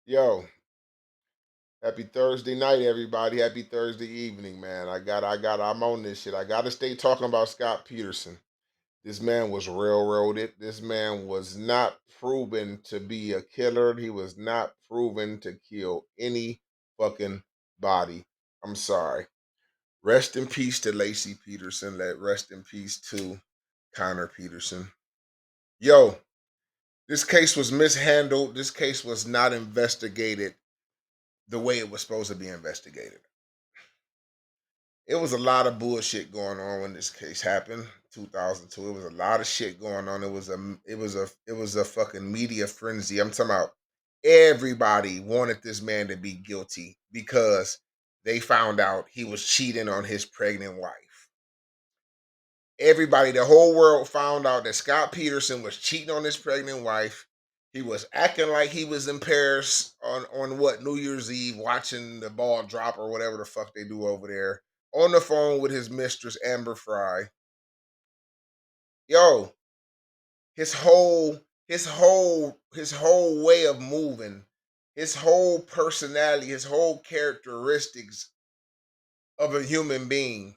Yo, happy Thursday night, everybody. Happy Thursday evening, man. I'm on this shit. I gotta stay talking about Scott Peterson. This man was railroaded. This man was not proven to be a killer. He was not proven to kill any fucking body. I'm sorry. Rest in peace to Lacey Peterson. Let rest in peace to Connor Peterson. Yo, this case was mishandled. This case was not investigated the way it was supposed to be investigated. It was a lot of bullshit going on when this case happened. 2002. It was a lot of shit going on. It was a fucking media frenzy. I'm talking about everybody wanted this man to be guilty because they found out he was cheating on his pregnant wife. Everybody, the whole world found out that Scott Peterson was cheating on his pregnant wife. He was acting like he was in Paris on what, New Year's Eve, watching the ball drop or whatever the fuck they do over there, on the phone with his mistress Amber Fry. Yo, his whole way of moving, his whole personality, his whole characteristics of a human being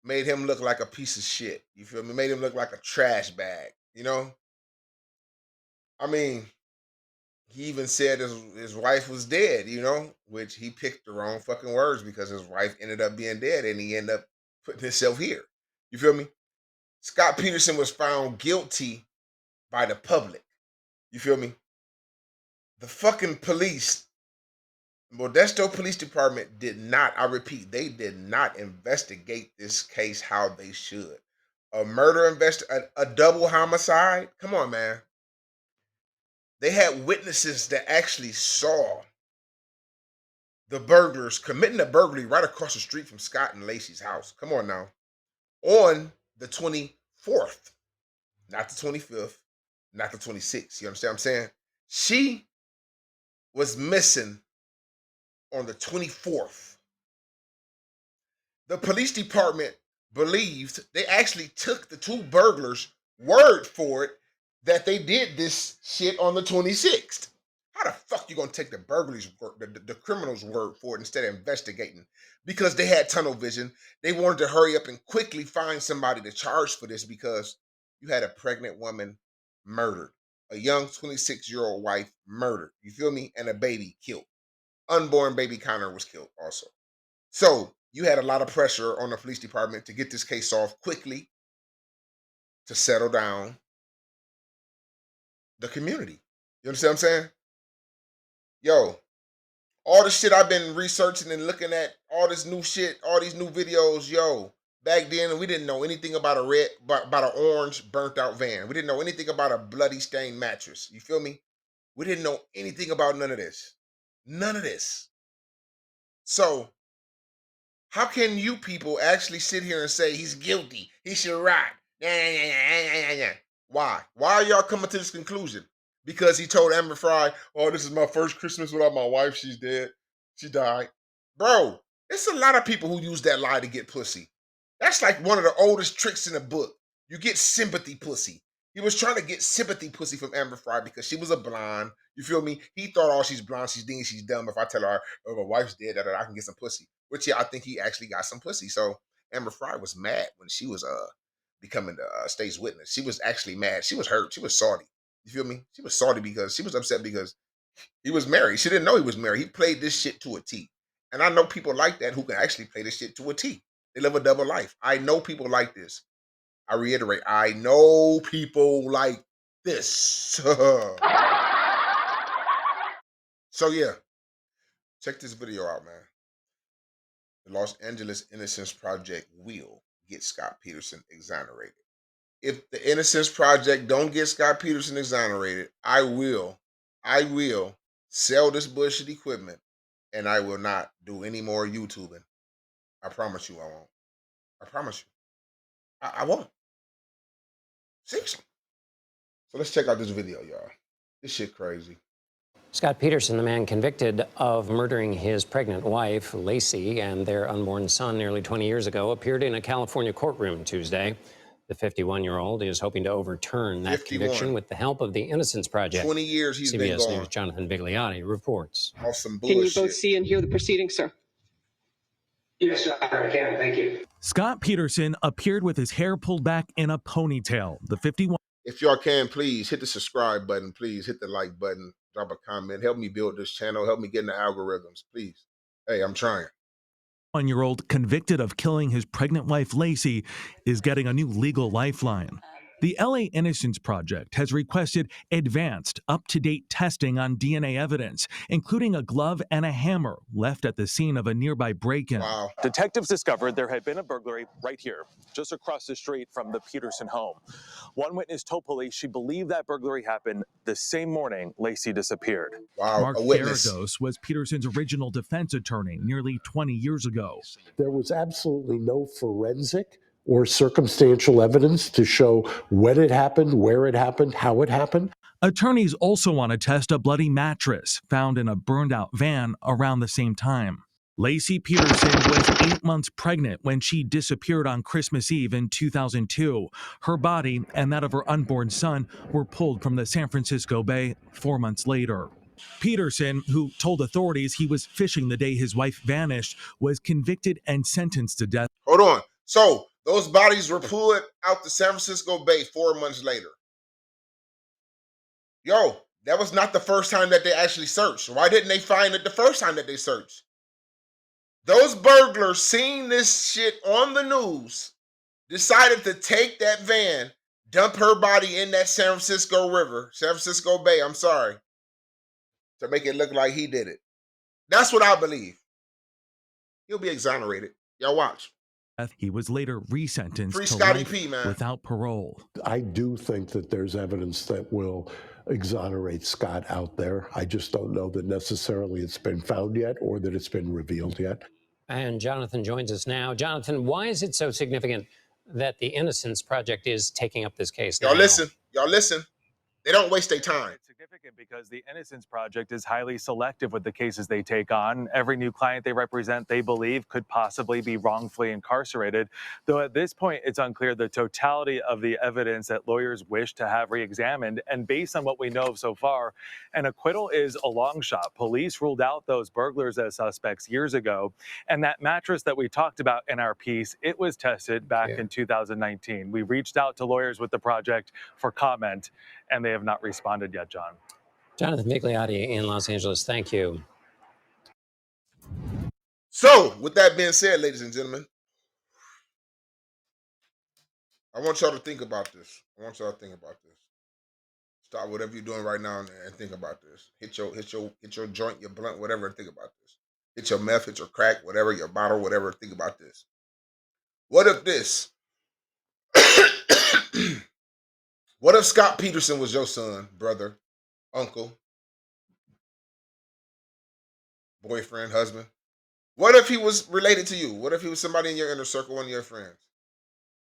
made him look like a piece of shit. You feel me? Made him look like a trash bag, you know? I mean, he even said his wife was dead, which he picked the wrong fucking words because his wife ended up being dead and he ended up putting himself here. You feel me? Scott Peterson was found guilty by the public. You feel me? The fucking police, Modesto Police Department did not, I repeat, they did not investigate this case how they should. A a double homicide? Come on, man. They had witnesses that actually saw the burglars committing a burglary right across the street from Scott and Lacey's house. Come on now. On the 24th, not the 25th, not the 26th. You understand what I'm saying? She was missing on the 24th. The police department believed, they actually took the two burglars' word for it that they did this shit on the 26th. How the fuck you gonna take the burglary's word, the criminal's word for it instead of investigating? Because they had tunnel vision. They wanted to hurry up and quickly find somebody to charge for this because you had a pregnant woman murdered, a young 26-year-old wife murdered. You feel me? And a baby killed. Unborn baby Connor was killed also. So you had a lot of pressure on the police department to get this case solved quickly to settle down the community. You understand what I'm saying? Yo, all the shit I've been researching and looking at, all this new shit, all these new videos, yo. Back then, we didn't know anything about about an orange burnt out van. We didn't know anything about a bloody stained mattress. You feel me? We didn't know anything about none of this. None of this. So, how can you people actually sit here and say he's guilty? He should rot. Why? Why are y'all coming to this conclusion? Because he told Amber Fry, "Oh, this is my first Christmas without my wife. She's dead. She died." Bro, it's a lot of people who use that lie to get pussy. That's like one of the oldest tricks in the book. You get sympathy pussy. He was trying to get sympathy pussy from Amber Fry because she was a blonde. You feel me? He thought, oh, she's blonde, she's dingy, she's dumb. If I tell her, oh, my wife's dead, I can get some pussy. Which, yeah, I think he actually got some pussy. So Amber Fry was mad when she was becoming the state's witness. She was actually mad. She was hurt. She was salty. You feel me? She was salty because she was upset because he was married. She didn't know he was married. He played this shit to a T. And I know people like that who can actually play this shit to a T. They live a double life. I know people like this. I reiterate, I know people like this. So yeah, check this video out, man. The Los Angeles Innocence Project will get Scott Peterson exonerated. If the Innocence Project don't get Scott Peterson exonerated, I will sell this bullshit equipment and I will not do any more YouTubing. I promise you I won't. I promise you. I won't. Seriously. So let's check out this video, y'all. This shit crazy. Scott Peterson, the man convicted of murdering his pregnant wife, Lacey, and their unborn son nearly 20 years ago, appeared in a California courtroom Tuesday. The 51-year-old is hoping to overturn that 51. conviction with the help of the Innocence Project. 20 years he's been CBS gone. News' Jonathan Vigliotti reports. Off some Can you both bullshit. see and hear the proceedings, sir? Yes, Your Honor, I can. Thank you. Scott Peterson appeared with his hair pulled back in a ponytail. The 51. If y'all can, please hit the subscribe button. Please hit the like button. Drop a comment. Help me build this channel. Help me get in the algorithms. Please. Hey, I'm trying. 1-year-old convicted of killing his pregnant wife Lacey is getting a new legal lifeline. The LA Innocence Project has requested advanced, up-to-date testing on DNA evidence, including a glove and a hammer left at the scene of a nearby break-in. Wow. Detectives discovered there had been a burglary right here, just across the street from the Peterson home. One witness told police she believed that burglary happened the same morning Lacey disappeared. Wow. Mark A witness. Geragos was Peterson's original defense attorney nearly 20 years ago. There was absolutely no forensic or circumstantial evidence to show when it happened, where it happened, how it happened. Attorneys also want to test a bloody mattress found in a burned-out van around the same time. Lacey Peterson was 8 months pregnant when she disappeared on Christmas Eve in 2002. Her body and that of her unborn son were pulled from the San Francisco Bay 4 months later. Peterson, who told authorities he was fishing the day his wife vanished, was convicted and sentenced to death. Hold on. So those bodies were pulled out the San Francisco Bay 4 months later. Yo, that was not the first time that they actually searched. Why didn't they find it the first time that they searched? Those burglars seen this shit on the news, decided to take that van, dump her body in that San Francisco River, San Francisco Bay, I'm sorry, to make it look like he did it. That's what I believe. He'll be exonerated. Y'all watch. He was later resentenced Free to Scotty life P, man. without parole. I do think that there's evidence that will exonerate Scott out there. I just don't know that necessarily it's been found yet or that it's been revealed yet. And Jonathan joins us now. Jonathan, why is it so significant that the Innocence Project is taking up this case now? Y'all listen. Y'all listen. They don't waste their time. It's significant because the Innocence Project is highly selective with the cases they take on. Every new client they represent, they believe, could possibly be wrongfully incarcerated. Though at this point, it's unclear the totality of the evidence that lawyers wish to have re-examined. And based on what we know of so far, an acquittal is a long shot. Police ruled out those burglars as suspects years ago. And that mattress that we talked about in our piece, it was tested back in 2019. We reached out to lawyers with the project for comment, and they have not responded yet, John. Jonathan Vigliotti in Los Angeles, thank you. So, with that being said, ladies and gentlemen, I want y'all to think about this. Stop whatever you're doing right now and think about this. Hit your joint, your blunt, whatever, and think about this. Hit your meth, hit your crack, whatever, your bottle, whatever, think about this. What if this? What if Scott Peterson was your son, brother, uncle, boyfriend, husband? What if he was related to you? What if he was somebody in your inner circle, one of your friends?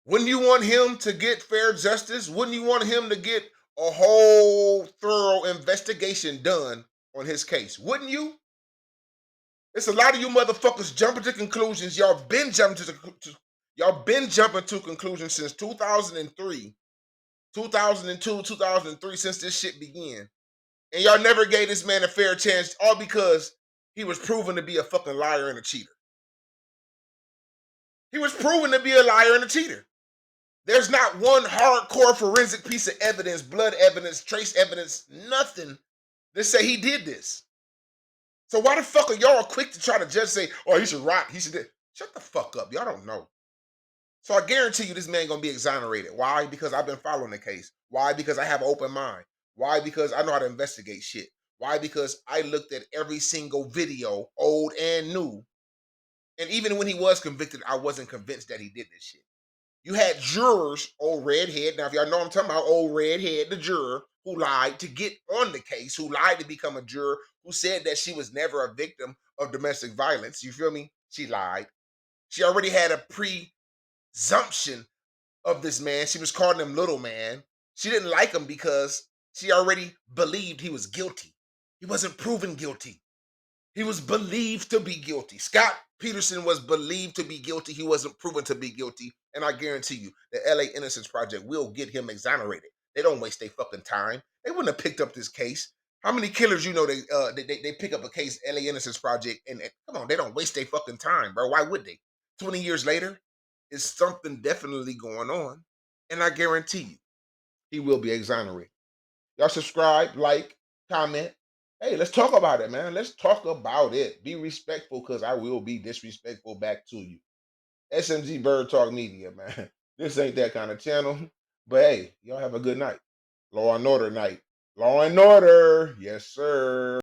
Wouldn't you want him to get fair justice? Wouldn't you want him to get a whole thorough investigation done on his case? Wouldn't you? It's a lot of you motherfuckers jumping to conclusions. Y'all been jumping to conclusions since 2003, 2002, 2003, since this shit began. And y'all never gave this man a fair chance, all because he was proven to be a fucking liar and a cheater. He was proven to be a liar and a cheater. There's not one hardcore forensic piece of evidence, blood evidence, trace evidence, nothing that say he did this. So why the fuck are y'all quick to try to judge, say, oh, he should rot, he should... Shut the fuck up. Y'all don't know. So I guarantee you this man gonna be exonerated. Why? Because I've been following the case. Why? Because I have an open mind. Why? Because I know how to investigate shit. Why? Because I looked at every single video, old and new. And even when he was convicted, I wasn't convinced that he did this shit. You had jurors, old redhead. Now, if y'all know what I'm talking about, old redhead, the juror, who lied to get on the case, who lied to become a juror, who said that she was never a victim of domestic violence. You feel me? She lied. She already had a presumption of this man. She was calling him little man. She didn't like him because she already believed he was guilty. He wasn't proven guilty. He was believed to be guilty. Scott Peterson was believed to be guilty. He wasn't proven to be guilty. And I guarantee you, the LA Innocence Project will get him exonerated. They don't waste their fucking time. They wouldn't have picked up this case. How many killers you know they pick up a case, LA Innocence Project, and come on, they don't waste their fucking time, bro. Why would they? 20 years later, it's something definitely going on. And I guarantee you, he will be exonerated. Y'all subscribe, like, comment. Hey, let's talk about it, man. Let's talk about it. Be respectful, because I will be disrespectful back to you. SMG Bird Talk Media, man. This ain't that kind of channel. But hey, y'all have a good night. Law and Order night. Law and Order. Yes, sir.